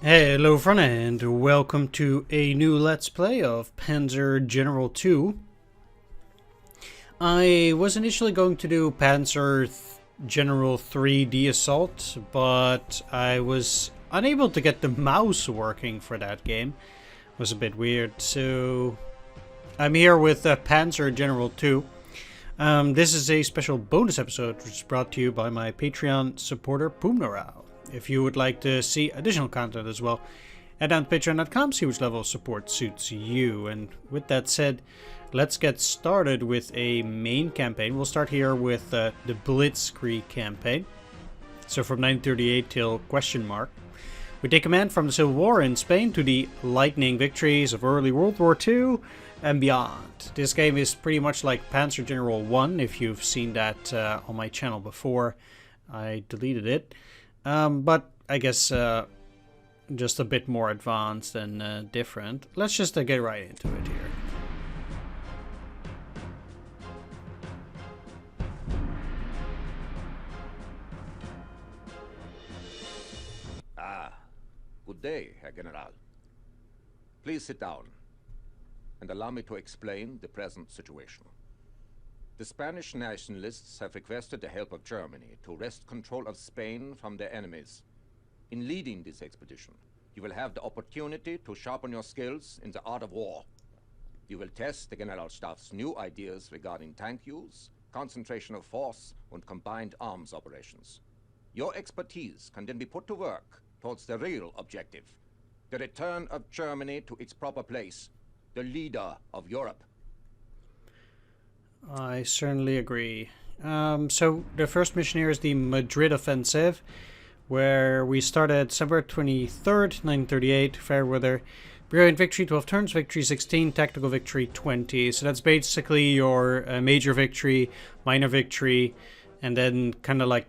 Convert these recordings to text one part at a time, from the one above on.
Hello friend and welcome to a new Let's Play of Panzer General 2. I was initially going to do General 3D Assault, but I was unable to get the mouse working for that game. It was a bit weird, so I'm here with Panzer General 2. This is a special bonus episode which is brought to you by my Patreon supporter Poomnorau. If you would like to see additional content as well, head down to patreon.com, see which level of support suits you. And with that said, let's get started with a main campaign. We'll start here with the Blitzkrieg campaign. So from 1938 till question mark. We take command from the Civil War in Spain to the lightning victories of early World War II and beyond. This game is pretty much like Panzer General 1, if you've seen that on my channel before. I deleted it. But I guess just a bit more advanced and different. Let's just get right into it here. Good day, Herr General. Please sit down and allow me to explain the present situation. The Spanish nationalists have requested the help of Germany to wrest control of Spain from their enemies. In leading this expedition, you will have the opportunity to sharpen your skills in the art of war. You will test the Generalstab's new ideas regarding tank use, concentration of force, and combined arms operations. Your expertise can then be put to work towards the real objective, the return of Germany to its proper place, the leader of Europe. I certainly agree. So the first mission here is the Madrid offensive, where we started December 23rd, 1938, fair weather. Brilliant victory, 12 turns, victory 16, tactical victory 20. So that's basically your major victory, minor victory, and then kind of like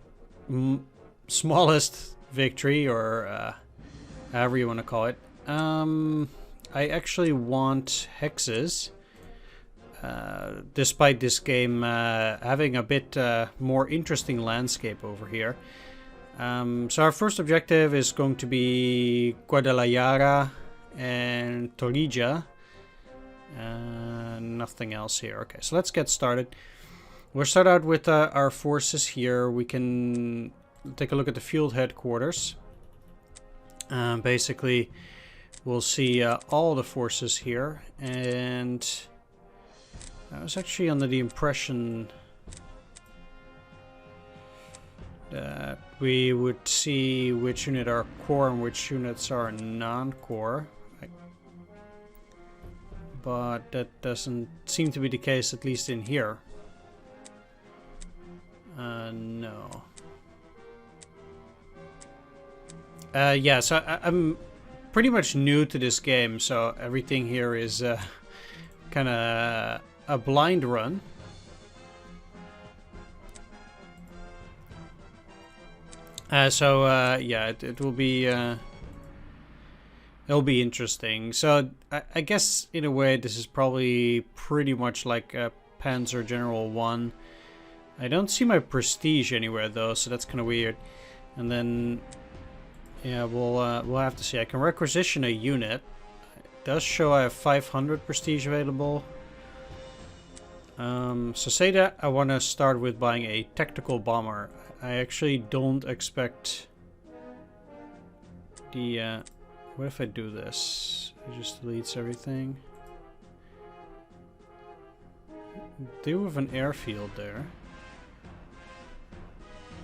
smallest victory, or however you want to call it. I actually want hexes. Despite this game having a bit more interesting landscape over here. So our first objective is going to be Guadalajara and Torija. Nothing else here. Okay, so let's get started. We'll start out with our forces here. We can take a look at the field headquarters. Basically, we'll see all the forces here, and I was actually under the impression that we would see which unit are core and which units are non-core. But that doesn't seem to be the case, at least in here. No. Yeah, so I'm pretty much new to this game, so everything here is kind of a blind run. Yeah, it will be it'll be interesting. So I guess in a way this is probably pretty much like Panzer General 1. I don't see my prestige anywhere though, so that's kind of weird. And then yeah, we'll have to see. I can requisition a unit. It does show I have 500 prestige available. So say that I want to start with buying a tactical bomber. I actually don't expect the... what if I do this? It just deletes everything. Do have an airfield there.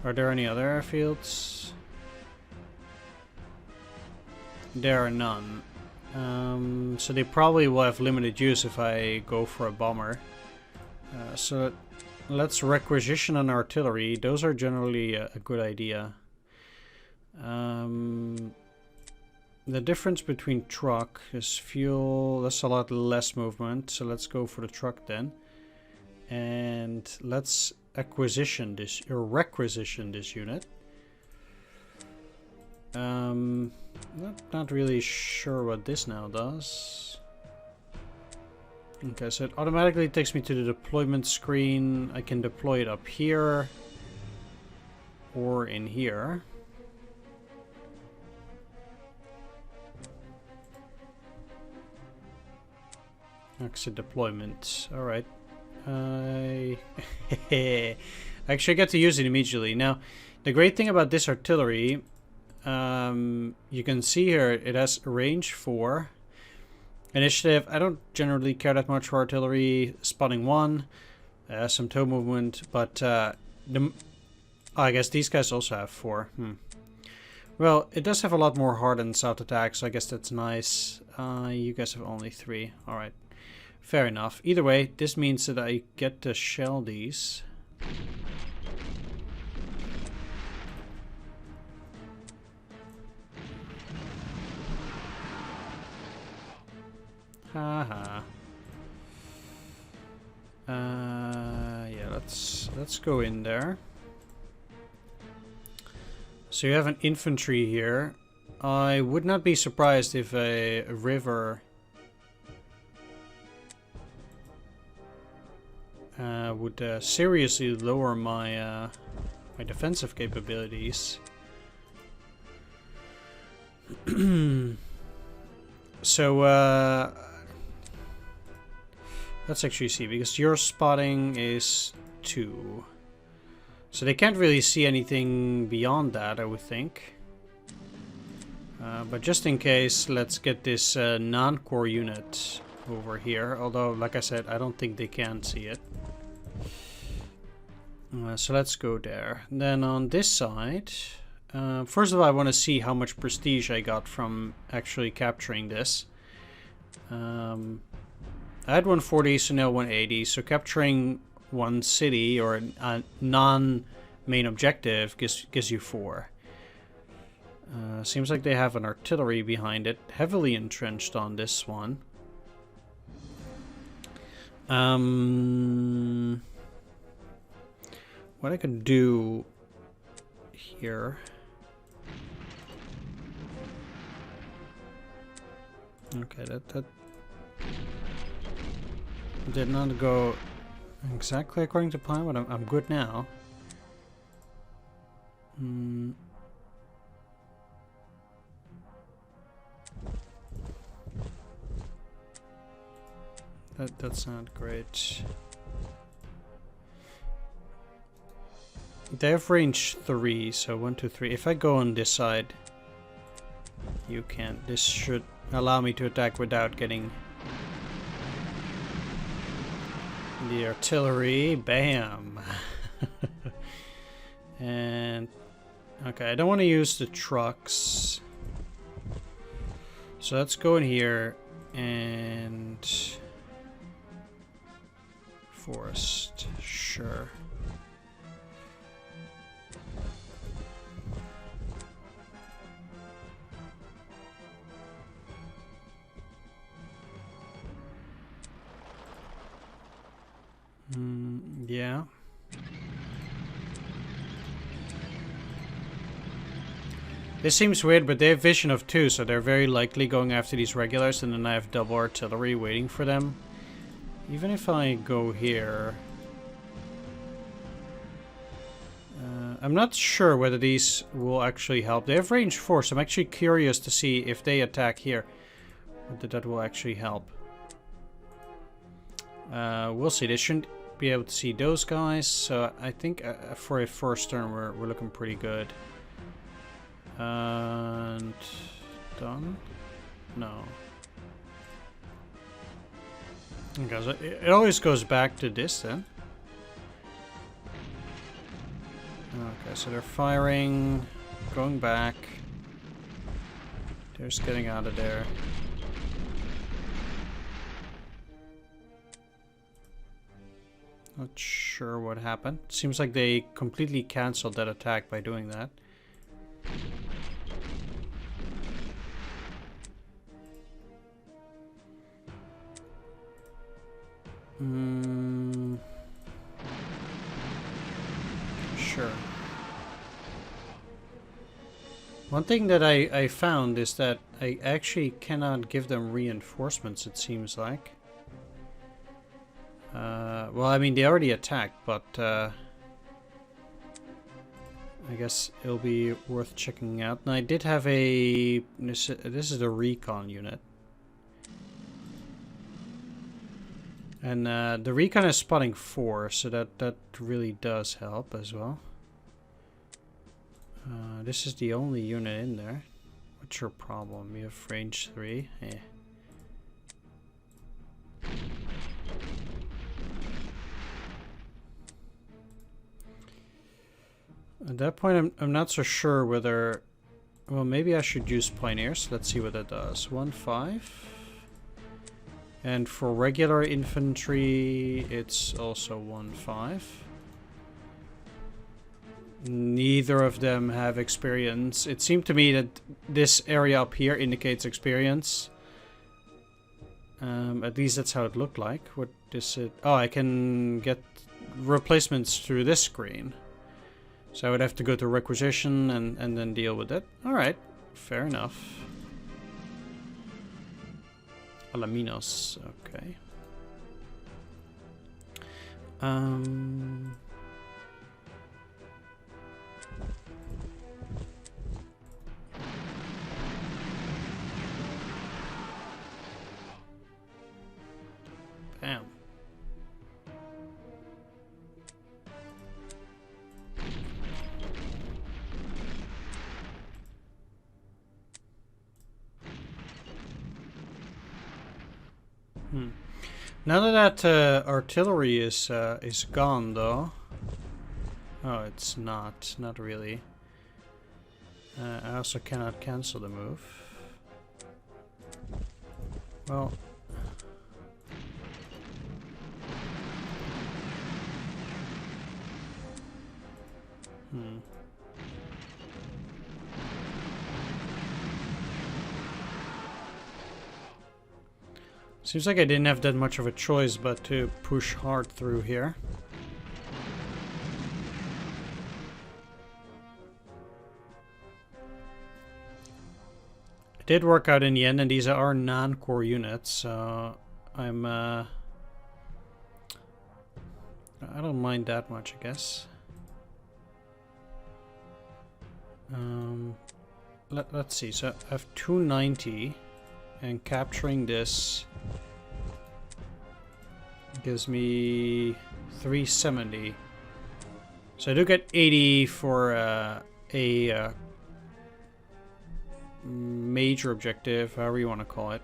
Are there any other airfields? There are none. So they probably will have limited use if I go for a bomber. So let's requisition an artillery. Those are generally a good idea. The difference between truck is fuel. That's a lot less movement. So let's go for the truck then. And let's requisition this unit. Not really sure what this now does. Okay, so it automatically takes me to the deployment screen. I can deploy it up here or in here. Exit deployment. Alright. Actually, I get to use it immediately. Now, the great thing about this artillery, you can see here, it has range 4. Initiative, I don't generally care that much for artillery. Spotting 1. Some toe movement, but I guess these guys also have 4. Well, it does have a lot more hard and soft attack, so I guess that's nice. You guys have only 3. Alright. Fair enough. Either way, this means that I get to shell these. Haha. Yeah, let's go in there. So you have an infantry here. I would not be surprised if a river would seriously lower my my defensive capabilities. So let's actually see, because your spotting is 2. So they can't really see anything beyond that, I would think. But just in case, let's get this non-core unit over here. Although, like I said, I don't think they can see it. So let's go there. Then on this side, first of all, I want to see how much prestige I got from actually capturing this. I had 140, so now 180. So capturing one city or a non-main objective gives you 4. Seems like they have an artillery behind it, heavily entrenched on this one. What I can do here. Okay, that did not go exactly according to plan, but I'm good now. That's not great. They have range 3, so 1, 2, 3. If I go on this side, you can't. This should allow me to attack without getting the artillery. Bam! And okay, I don't want to use the trucks, so let's go in here and forest. Sure. Yeah. This seems weird, but they have vision of 2, so they're very likely going after these regulars, and then I have double artillery waiting for them. Even if I go here... I'm not sure whether these will actually help. They have range 4, so I'm actually curious to see if they attack here, whether that will actually help. We'll see. They shouldn't be able to see those guys, so I think for a first turn we're looking pretty good. And done? No. Okay, so it always goes back to this then. Okay, so they're firing, going back. They're just getting out of there. Not sure what happened. Seems like they completely cancelled that attack by doing that. Sure. One thing that I found is that I actually cannot give them reinforcements, it seems like. Well, I mean, they already attacked, but I guess it'll be worth checking out. And I did have a... This is the recon unit. And the recon is spotting 4, so that really does help as well. This is the only unit in there. What's your problem? You have range 3? Eh. At that point, I'm not so sure whether... Well, maybe I should use Pioneers. Let's see what that does. 1-5. And for regular infantry, it's also 1-5. Neither of them have experience. It seemed to me that this area up here indicates experience. At least that's how it looked like. What is it? Oh, I can get replacements through this screen. So I would have to go to requisition and then deal with it. Alright, fair enough. Alaminos, okay. Bam. Now that artillery is gone, though. Oh, it's not really. I also cannot cancel the move. Well. Seems like I didn't have that much of a choice but to push hard through here. It did work out in the end, and these are non-core units, so I'm I don't mind that much, I guess. Let's see, so I have 290, and capturing this gives me 370. So I do get 80 for a major objective, however you want to call it.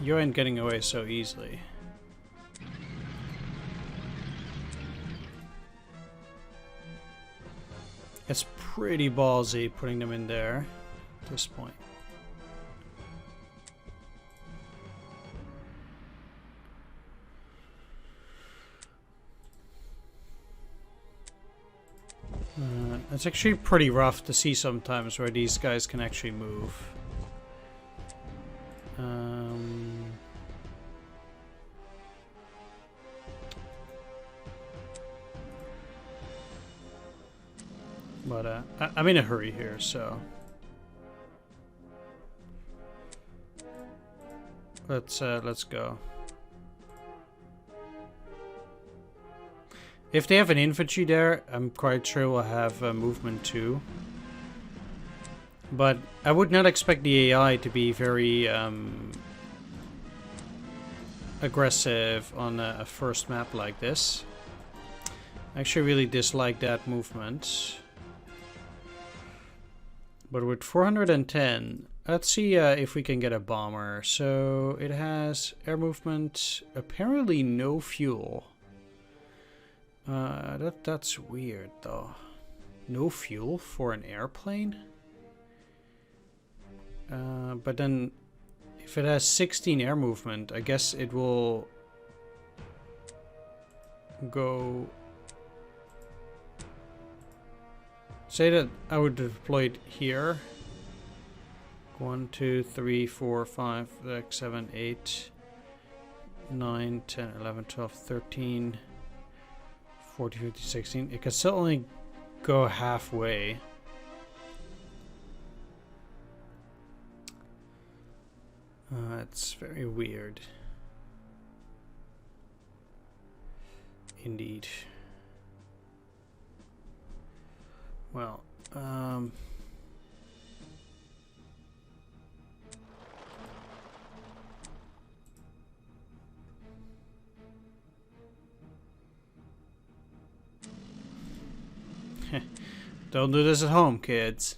You ain't getting away so easily. It's pretty ballsy putting them in there at this point. It's actually pretty rough to see sometimes where these guys can actually move. But I'm in a hurry here, so let's go. If they have an infantry there, I'm quite sure we'll have movement too. But I would not expect the AI to be very aggressive on a first map like this. I actually really dislike that movement. But with 410, let's see if we can get a bomber. So it has air movement, apparently no fuel. That's weird though. No fuel for an airplane? But then if it has 16 air movement, I guess it will go... Say that I would deploy it here. 1, 2, 3, 4, 5, 6, 7, 8, 9, 10, 11, 12, 13, 14, 15, 16. It can still only go halfway. It's very weird. Indeed. Well, Don't do this at home, kids.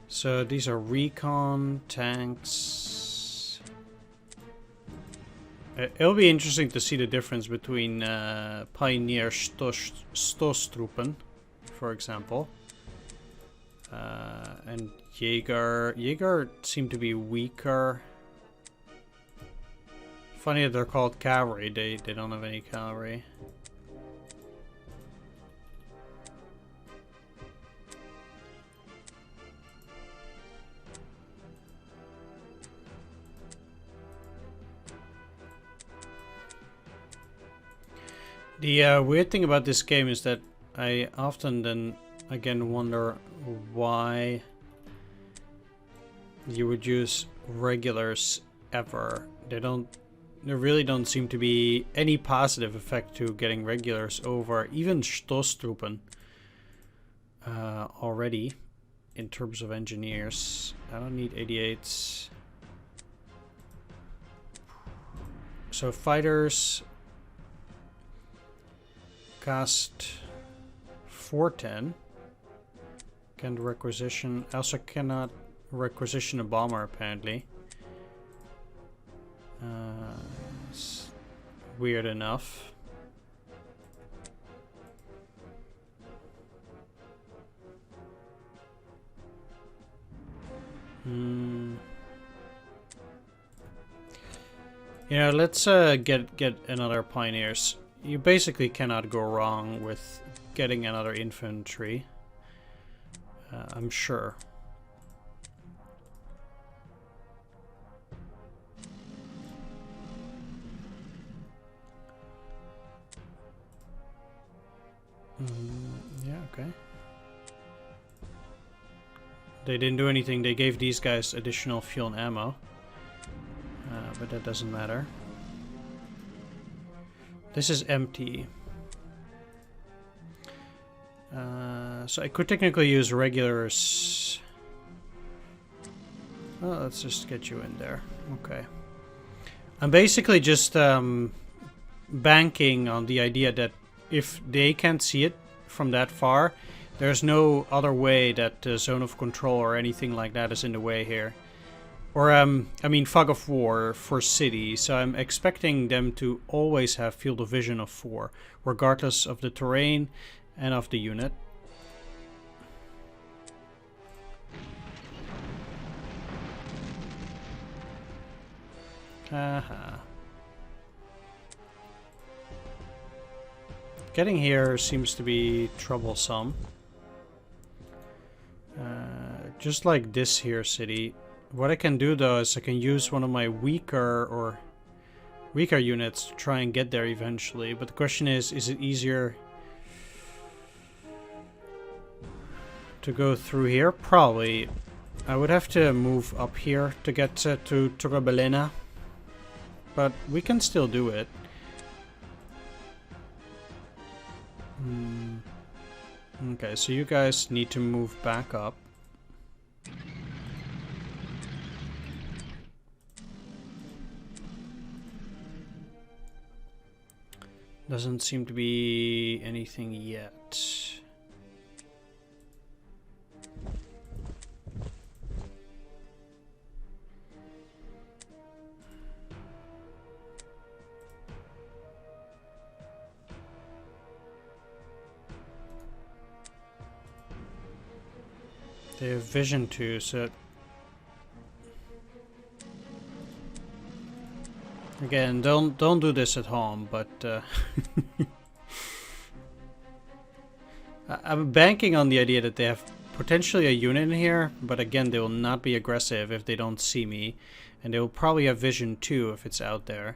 So these are recon tanks. It'll be interesting to see the difference between Pioneer Stoßtruppen, for example, and Jaeger. Jaeger seem to be weaker. Funny that they're called cavalry. They don't have any cavalry. The weird thing about this game is that I often then again wonder why you would use regulars ever. There really don't seem to be any positive effect to getting regulars over even Stoßtruppen already in terms of engineers. I don't need 88s. So fighters cost 410. Can't requisition. I also cannot requisition a bomber apparently. It's weird enough. Yeah, let's get another pioneers. You basically cannot go wrong with getting another infantry. I'm sure. Yeah, okay. They didn't do anything. They gave these guys additional fuel and ammo. But that doesn't matter. This is empty. So I could technically use regulars. Well, let's just get you in there. Okay. I'm basically just banking on the idea that if they can't see it from that far, there's no other way that the zone of control or anything like that is in the way here. Or, I mean, fog of war for city, so I'm expecting them to always have field of vision of 4, regardless of the terrain and of the unit. Haha. Getting here seems to be troublesome. Just like this here city. What I can do though is I can use one of my weaker units to try and get there eventually. But the question is it easier to go through here? Probably. I would have to move up here to get to Torrebellena. But we can still do it. Okay, so you guys need to move back up. Doesn't seem to be anything yet. They have vision too, so again, don't do this at home, but I'm banking on the idea that they have potentially a unit in here, but again, they will not be aggressive if they don't see me, and they will probably have vision too if it's out there.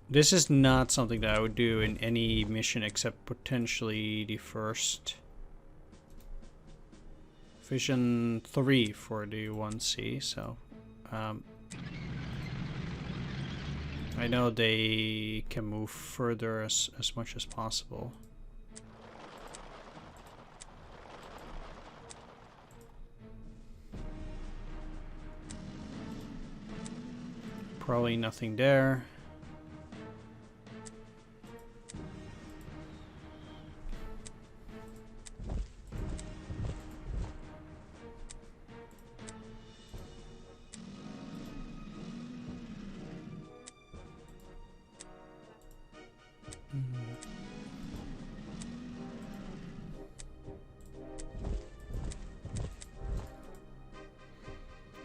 This is not something that I would do in any mission except potentially the first. Vision 3 for the 1C, so I know they can move further as much as possible. Probably nothing there.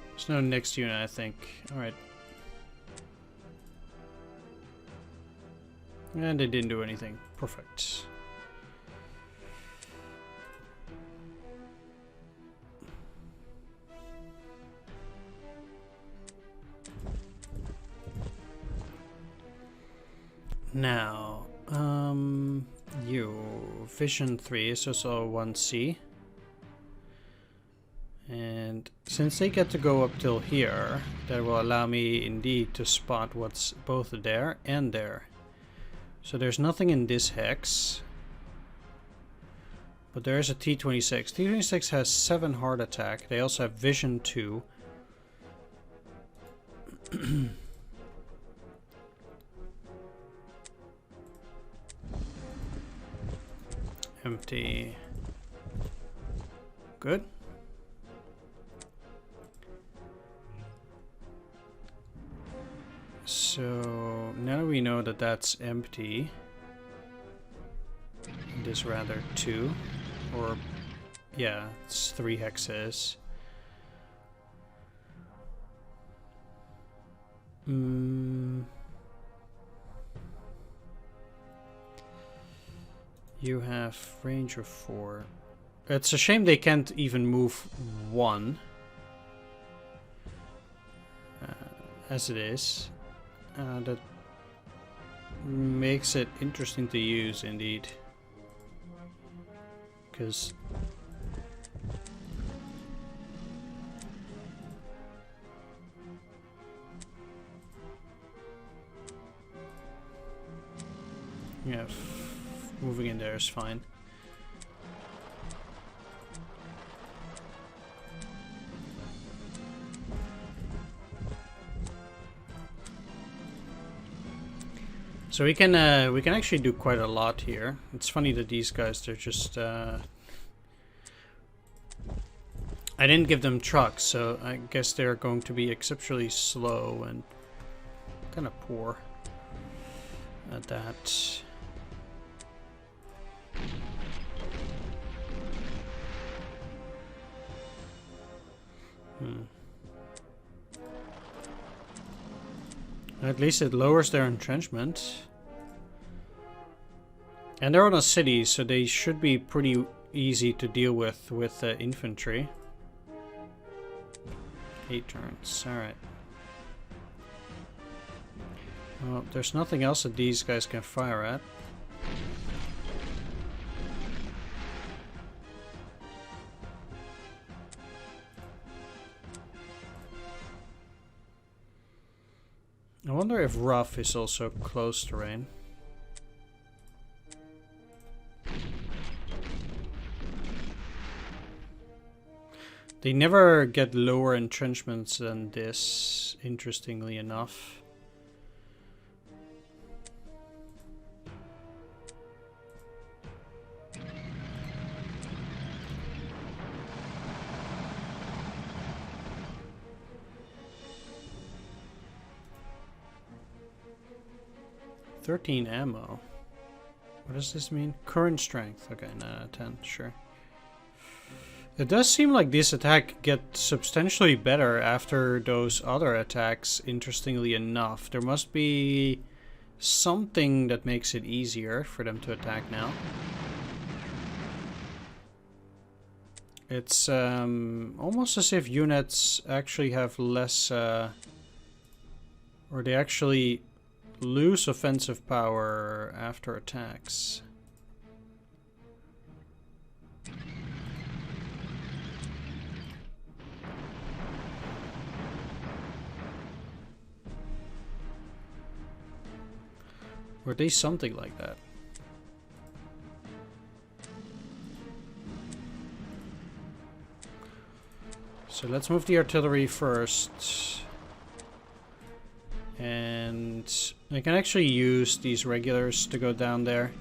There's no next unit, I think. Alright. And they didn't do anything. Perfect. Now, Vision 3 is also 1C. And since they get to go up till here, that will allow me indeed to spot what's both there and there. So there's nothing in this hex. But there is a T-26. T-26 has 7 heart attack. They also have Vision 2. Empty. Good. So now we know that that's empty. This rather 2. Or, yeah, it's 3 hexes. You have range of 4. It's a shame they can't even move 1. As it is. That makes it interesting to use, indeed. Because... yeah, moving in there is fine. So we can actually do quite a lot here. It's funny that these guys, they're just I didn't give them trucks, so I guess they're going to be exceptionally slow and kind of poor at that. At least it lowers their entrenchment. And they're on a city, so they should be pretty easy to deal with infantry. 8 turns, alright. Well, there's nothing else that these guys can fire at. I wonder if rough is also close terrain. They never get lower entrenchments than this, interestingly enough. $13 ammo. What does this mean? Current strength. Okay, 9 out of 10, sure. It does seem like this attack gets substantially better after those other attacks, interestingly enough. There must be something that makes it easier for them to attack now. It's almost as if units actually have less... or they actually lose offensive power after attacks. Or at least something like that. So let's move the artillery first. And I can actually use these regulars to go down there,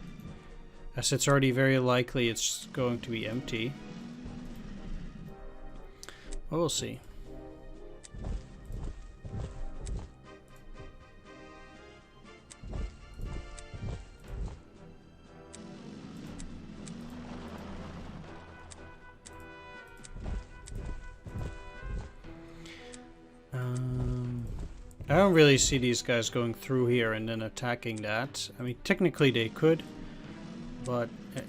as it's already very likely it's going to be empty. But we'll see. I don't really see these guys going through here and then attacking that. I mean, technically they could, but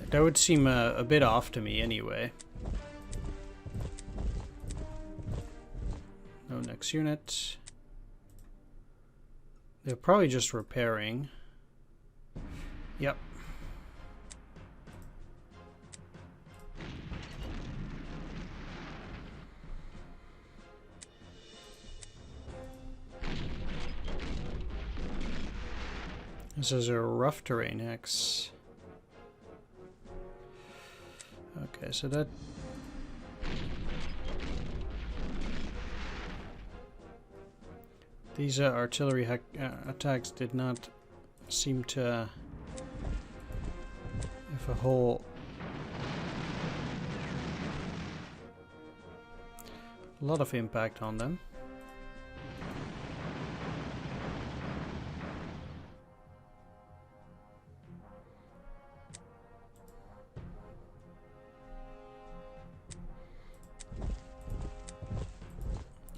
that would seem a bit off to me anyway. No next unit. They're probably just repairing. Yep. This is a rough terrain hex. Okay, so that... These artillery attacks did not seem to have a whole lot of impact on them.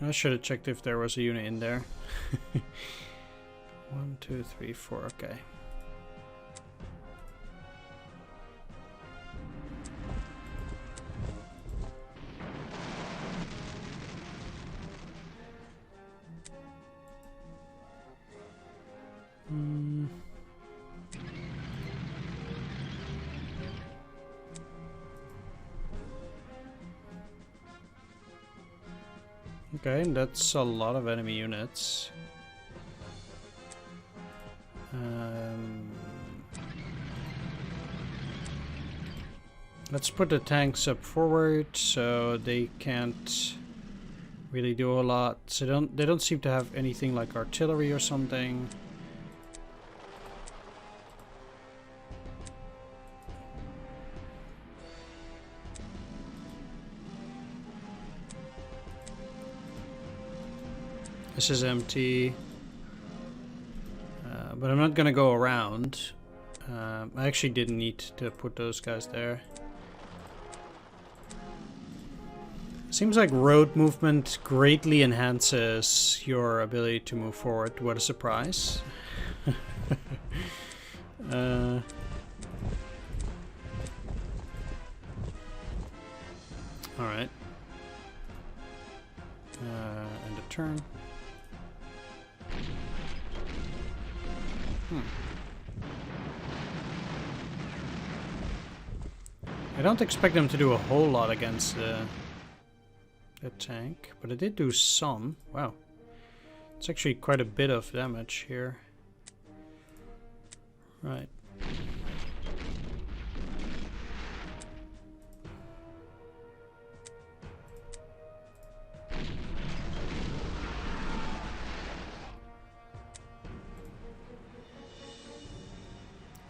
I should have checked if there was a unit in there. 1, 2, 3, 4, okay. Okay, that's a lot of enemy units. Let's put the tanks up forward so they can't really do a lot. So they don't seem to have anything like artillery or something. This is empty, but I'm not gonna go around. I actually didn't need to put those guys there. Seems like road movement greatly enhances your ability to move forward. What a surprise. Alright. End of turn. I don't expect them to do a whole lot against the tank, but it did do some. Wow. It's actually quite a bit of damage here. Right.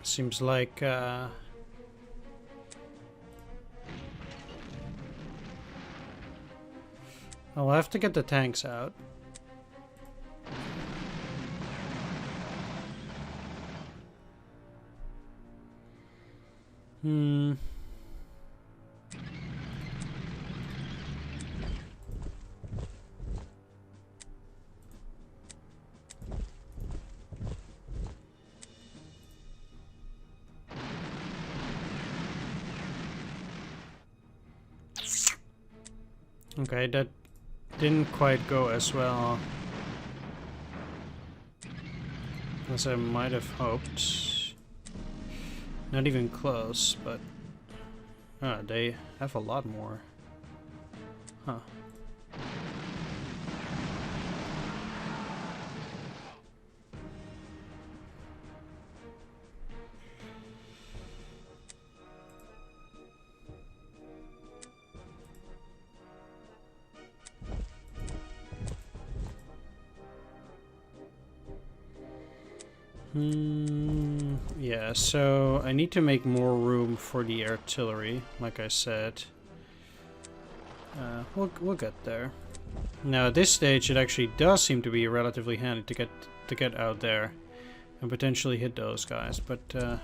Seems like I'll have to get the tanks out. Okay, that didn't quite go as well as I might have hoped. Not even close, but they have a lot more. Huh. Yeah, so I need to make more room for the artillery, like I said. We'll get there. Now at this stage it actually does seem to be relatively handy to get out there and potentially hit those guys, but I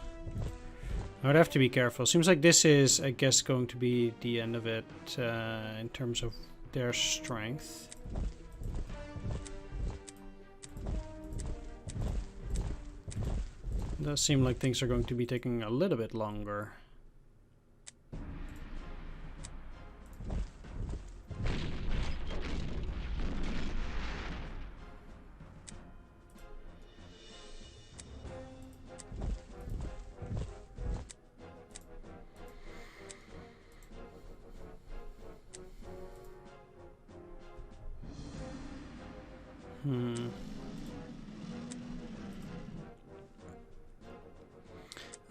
would have to be careful. Seems like this is, I guess, going to be the end of it in terms of their strength. does seem like things are going to be taking a little bit longer.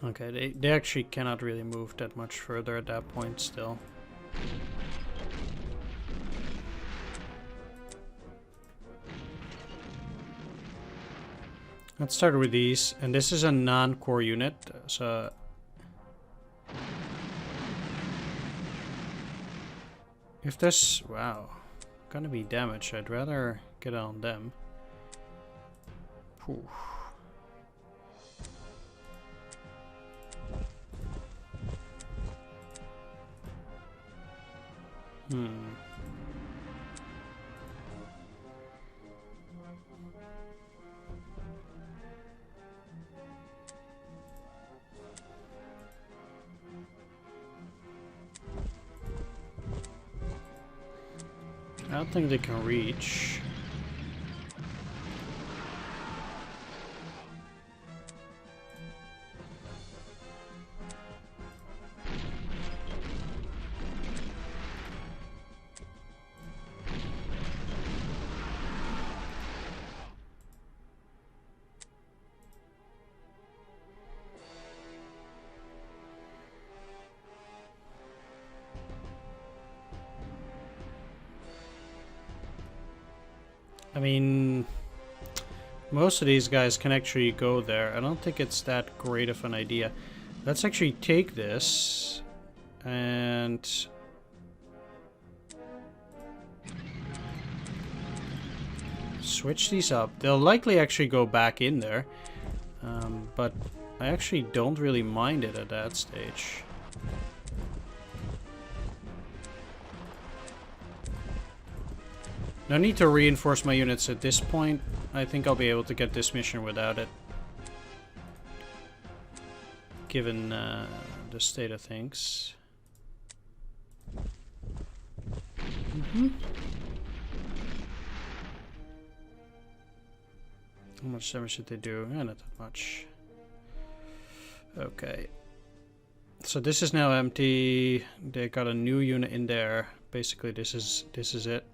Okay, they actually cannot really move that much further at that point still. Let's start with these, and this is a non-core unit, so... If this... wow, gonna be damaged, I'd rather get on them. Whew. I don't think they can reach. I mean, most of these guys can actually go there. I don't think it's that great of an idea. Let's actually take this and switch these up. They'll likely actually go back in there, but I actually don't really mind it at that stage. No need to reinforce my units at this point. I think I'll be able to get this mission without it. Given the state of things. How much damage did they do? Not that much. Okay. So this is now empty. They got a new unit in there. Basically this is it.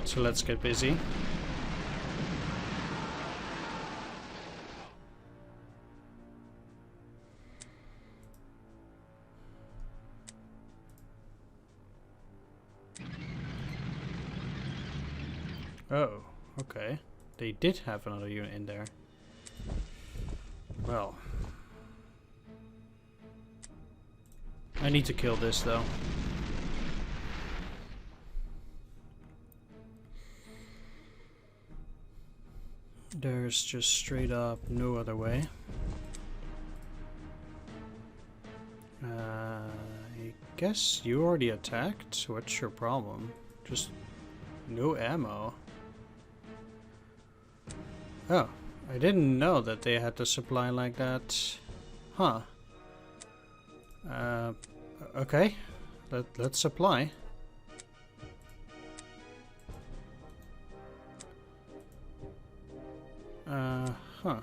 So let's get busy. Oh, okay. They did have another unit in there. Well. I need to kill this though. There's just straight up no other way. I guess you already attacked? What's your problem? Just no ammo. Oh, I didn't know that they had to supply like that. Huh. Okay. Let's supply. Huh.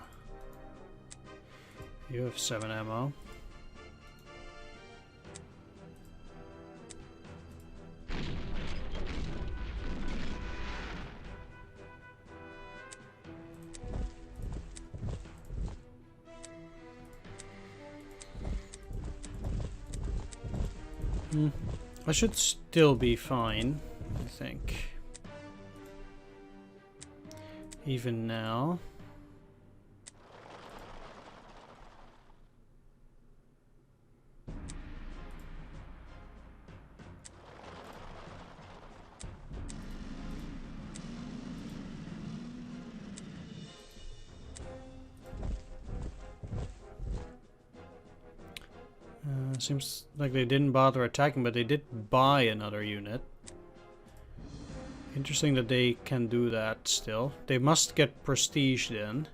You have 7 ammo. I should still be fine, I think. Even now. Seems like they didn't bother attacking, but they did buy another unit. Interesting that they can do that still. They must get prestige then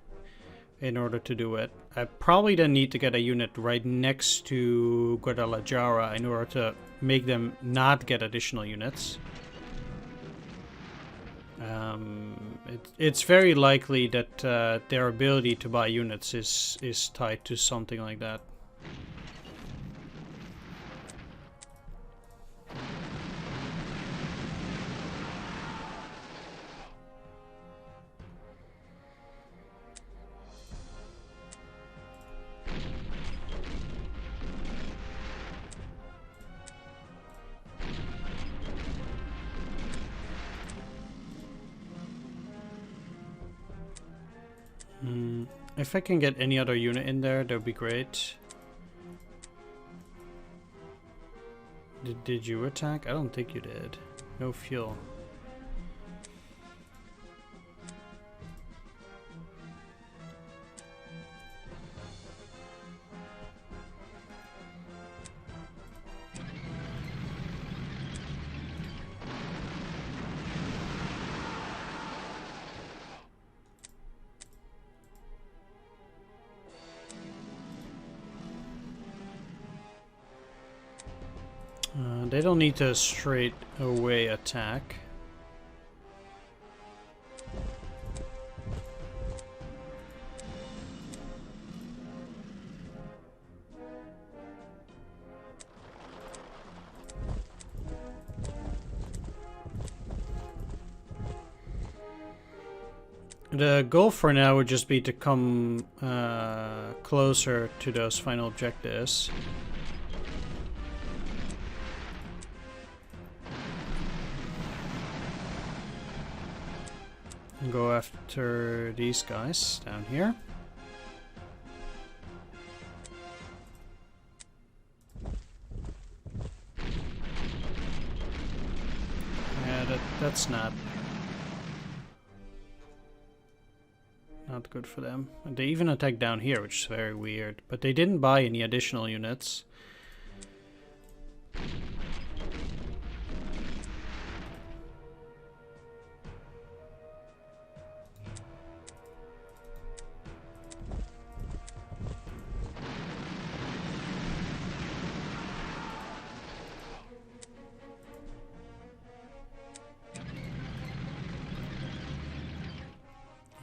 in order to do it. I probably then need to get a unit right next to Guadalajara in order to make them not get additional units. It's very likely that their ability to buy units is tied to something like that. If I can get any other unit in there, that would be great. Did you attack? I don't think you did. No fuel. They don't need to straight away attack. The goal for now would just be to come closer to those final objectives. Go after these guys down here. Yeah, that's not good for them. And they even attacked down here, which is very weird. But they didn't buy any additional units.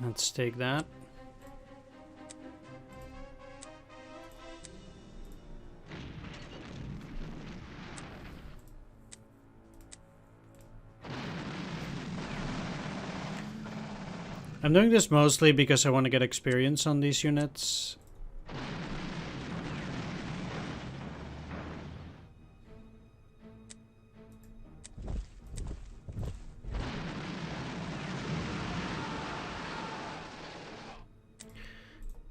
Let's take that. I'm doing this mostly because I want to get experience on these units.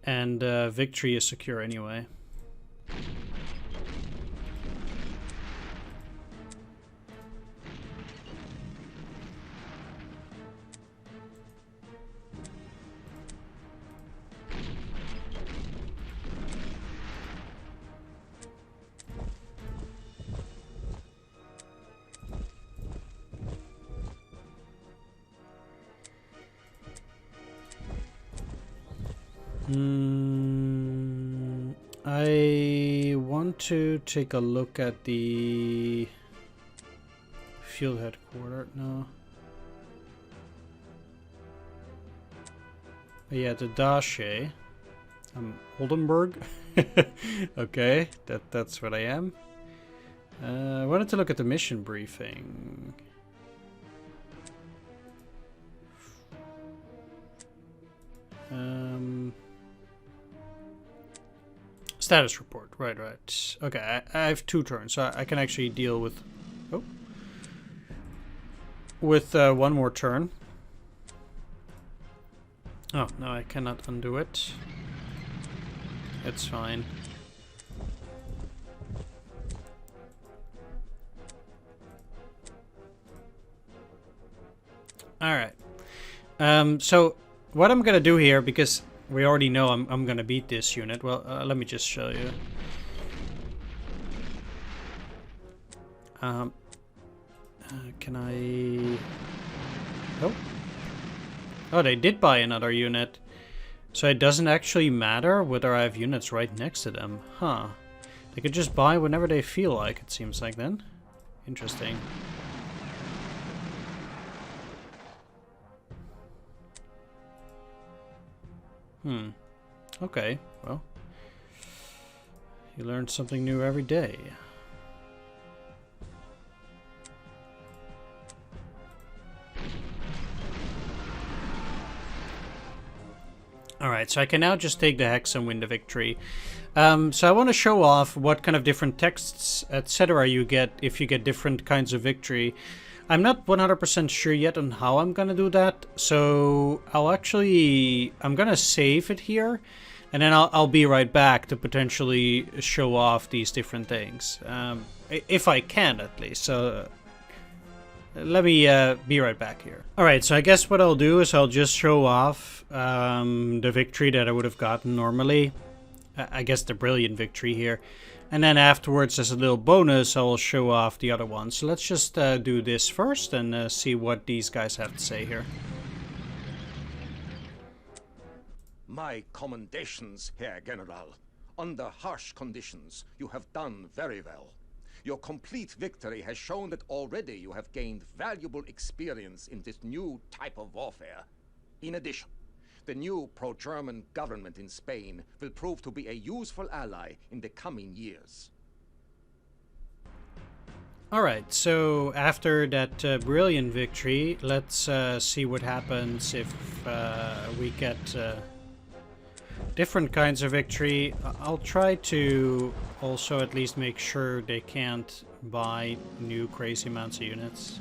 And victory is secure anyway. I want to take a look at the field headquarters. No. Yeah, the Dache. Oldenburg. Okay, that's what I am. I wanted to look at the mission briefing. Status report. Right. Okay, I have 2 turns, so I can actually deal with... Oh. With 1 more turn. Oh, no, I cannot undo it. It's fine. Alright. So, what I'm gonna do here, because we already know I'm gonna beat this unit. Well, let me just show you. Can I... Oh. Oh, they did buy another unit. So it doesn't actually matter whether I have units right next to them. Huh. They could just buy whenever they feel like, it seems like then. Interesting. Okay, well. You learn something new every day. Alright, so I can now just take the hex and win the victory. So I want to show off what kind of different texts, etc. you get if you get different kinds of victory. I'm not 100% sure yet on how I'm gonna do that, so I'm gonna save it here, and then I'll be right back to potentially show off these different things. If I can, at least. So let me be right back here. Alright, so I guess what I'll do is I'll just show off the victory that I would have gotten normally. I guess the brilliant victory here. And then afterwards, as a little bonus, I will show off the other ones. So let's just do this first and see what these guys have to say here. My commendations, Herr General. Under harsh conditions, you have done very well. Your complete victory has shown that already you have gained valuable experience in this new type of warfare. In addition, the new pro-German government in Spain will prove to be a useful ally in the coming years. Alright, so after that brilliant victory, let's see what happens if we get different kinds of victory. I'll try to also at least make sure they can't buy new crazy amounts of units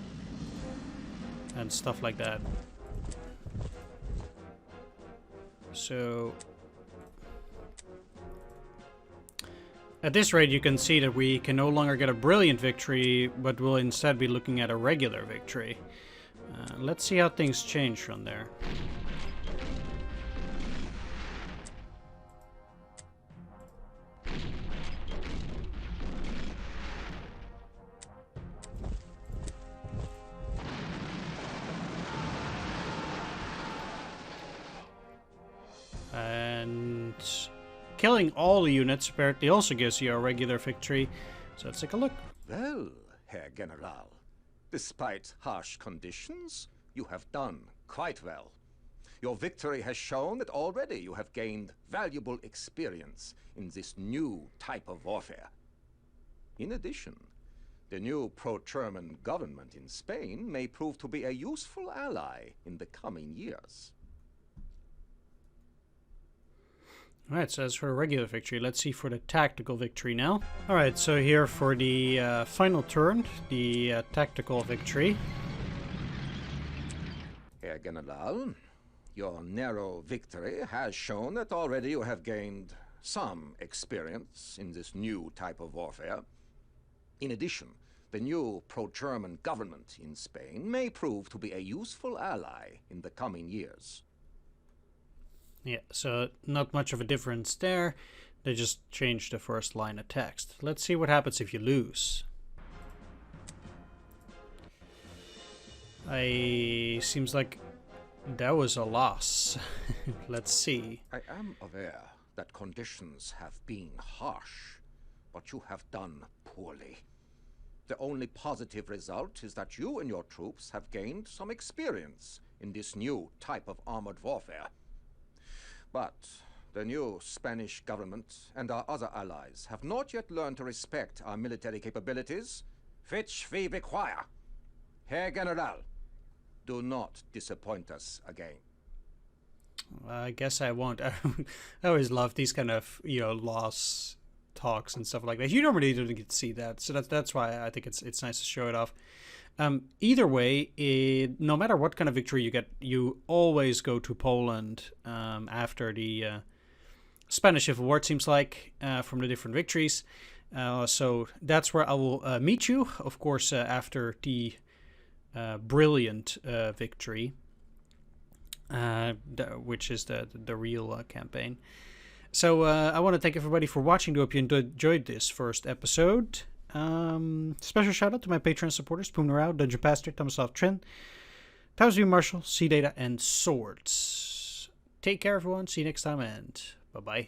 and stuff like that. So at this rate, you can see that we can no longer get a brilliant victory, but we'll instead be looking at a regular victory. Let's see how things change from there. And killing all the units apparently also gives you a regular victory. So let's take a look. Well, Herr General, despite harsh conditions, you have done quite well. Your victory has shown that already you have gained valuable experience in this new type of warfare. In addition, the new pro-German government in Spain may prove to be a useful ally in the coming years. Alright, so as for a regular victory, let's see for the tactical victory now. Alright, so here for the final turn, the tactical victory. Herr General, your narrow victory has shown that already you have gained some experience in this new type of warfare. In addition, the new pro-German government in Spain may prove to be a useful ally in the coming years. Yeah, so not much of a difference there. They just changed the first line of text. Let's see what happens if you lose. Seems like that was a loss. Let's see. I am aware that conditions have been harsh, but you have done poorly. The only positive result is that you and your troops have gained some experience in this new type of armored warfare. But the new Spanish government and our other allies have not yet learned to respect our military capabilities, which we require. Herr General, do not disappoint us again. I guess I won't. I always love these kind of, loss talks and stuff like that. You normally don't get to see that, so that's why I think it's nice to show it off. Either way, no matter what kind of victory you get, you always go to Poland after the Spanish Civil War, it seems like, from the different victories. So that's where I will meet you, of course, after the brilliant victory, which is the real campaign. So I want to thank everybody for watching. I hope you enjoyed this first episode. Special shout out to my Patreon supporters, Poomnerau, Dungeon Pastor, Tomislav Trin, Towsview Marshall, Sea Data, and Swords. Take care, everyone. See you next time, and bye-bye.